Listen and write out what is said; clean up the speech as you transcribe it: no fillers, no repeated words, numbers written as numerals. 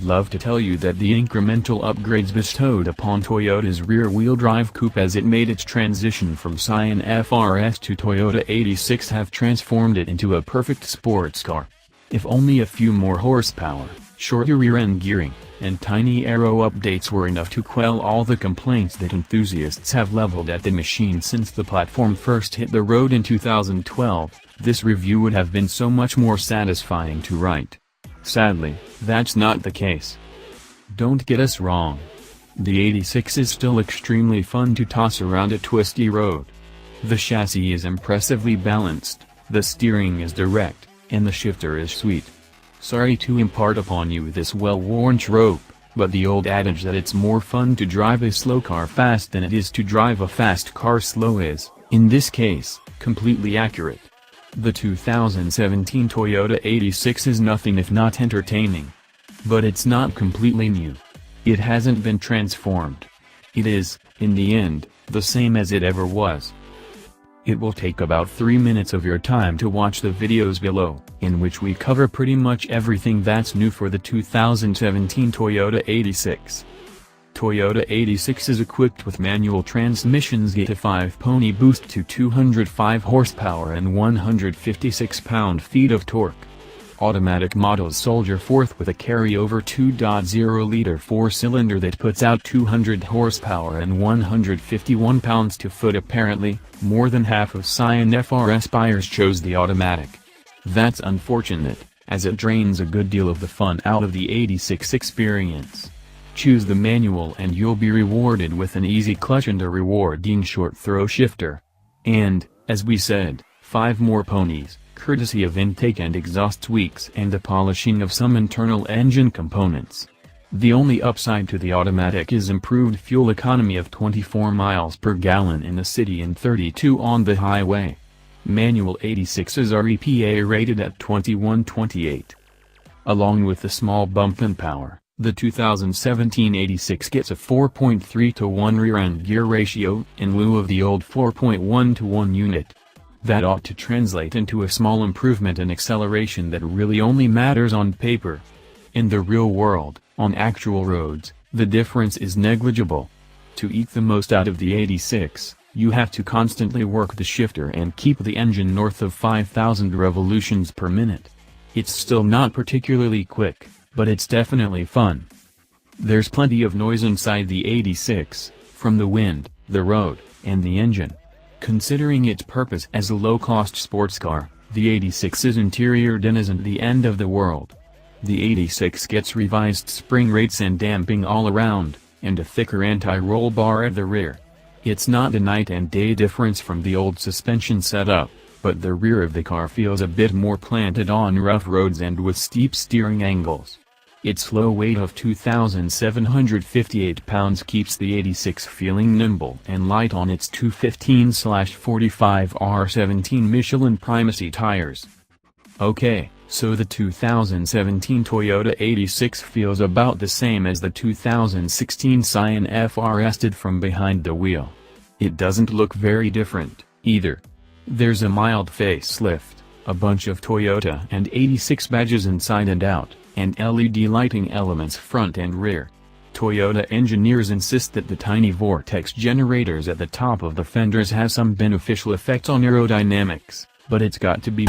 We'd love to tell you that the incremental upgrades bestowed upon Toyota's rear-wheel drive coupe as it made its transition from Scion FR-S to Toyota 86 have transformed it into a perfect sports car. If only a few more horsepower, shorter rear-end gearing, and tiny aero updates were enough to quell all the complaints that enthusiasts have leveled at the machine since the platform first hit the road in 2012, this review would have been so much more satisfying to write. Sadly, that's not the case. Don't get us wrong. The 86 is still extremely fun to toss around a twisty road. The chassis is impressively balanced, the steering is direct, and the shifter is sweet. Sorry to impart upon you this well-worn trope, but the old adage that it's more fun to drive a slow car fast than it is to drive a fast car slow is, in this case, completely accurate. The 2017 Toyota 86 is nothing if not entertaining. But it's not completely new. It hasn't been transformed. It is, in the end, the same as it ever was. It will take about 3 minutes of your time to watch the videos below, in which we cover pretty much everything that's new for the 2017 Toyota 86. Toyota 86 is equipped with manual transmissions, get a 5-pony boost to 205 horsepower and 156 pound-feet of torque. Automatic models soldier forth with a carryover 2.0-liter 4-cylinder that puts out 200 horsepower and 151 pounds-to-foot. Apparently, more than half of Scion FR-S buyers chose the automatic. That's unfortunate, as it drains a good deal of the fun out of the 86 experience. Choose the manual and you'll be rewarded with an easy clutch and a rewarding short-throw shifter. And, as we said, 5 more ponies, courtesy of intake and exhaust tweaks and the polishing of some internal engine components. The only upside to the automatic is improved fuel economy of 24 miles per gallon in the city and 32 on the highway. Manual 86s are EPA rated at 2128. Along with the small bump in power, the 2017 86 gets a 4.3-to-1 rear-end gear ratio in lieu of the old 4.1-to-1 unit. That ought to translate into a small improvement in acceleration that really only matters on paper. In the real world, on actual roads, the difference is negligible. To eke the most out of the 86, you have to constantly work the shifter and keep the engine north of 5,000 revolutions per minute. It's still not particularly quick, but it's definitely fun. There's plenty of noise inside the 86, from the wind, the road, and the engine. Considering its purpose as a low-cost sports car, the 86's interior din isn't the end of the world. The 86 gets revised spring rates and damping all around, and a thicker anti-roll bar at the rear. It's not a night and day difference from the old suspension setup, but the rear of the car feels a bit more planted on rough roads and with steep steering angles. Its low weight of 2,758 pounds keeps the 86 feeling nimble and light on its 215/45 R17 Michelin Primacy tires. Okay, so the 2017 Toyota 86 feels about the same as the 2016 Scion FR-S did from behind the wheel. It doesn't look very different, either. There's a mild facelift, a bunch of Toyota and 86 badges inside and out, and LED lighting elements front and rear. Toyota engineers insist that the tiny vortex generators at the top of the fenders have some beneficial effects on aerodynamics, but it's got to be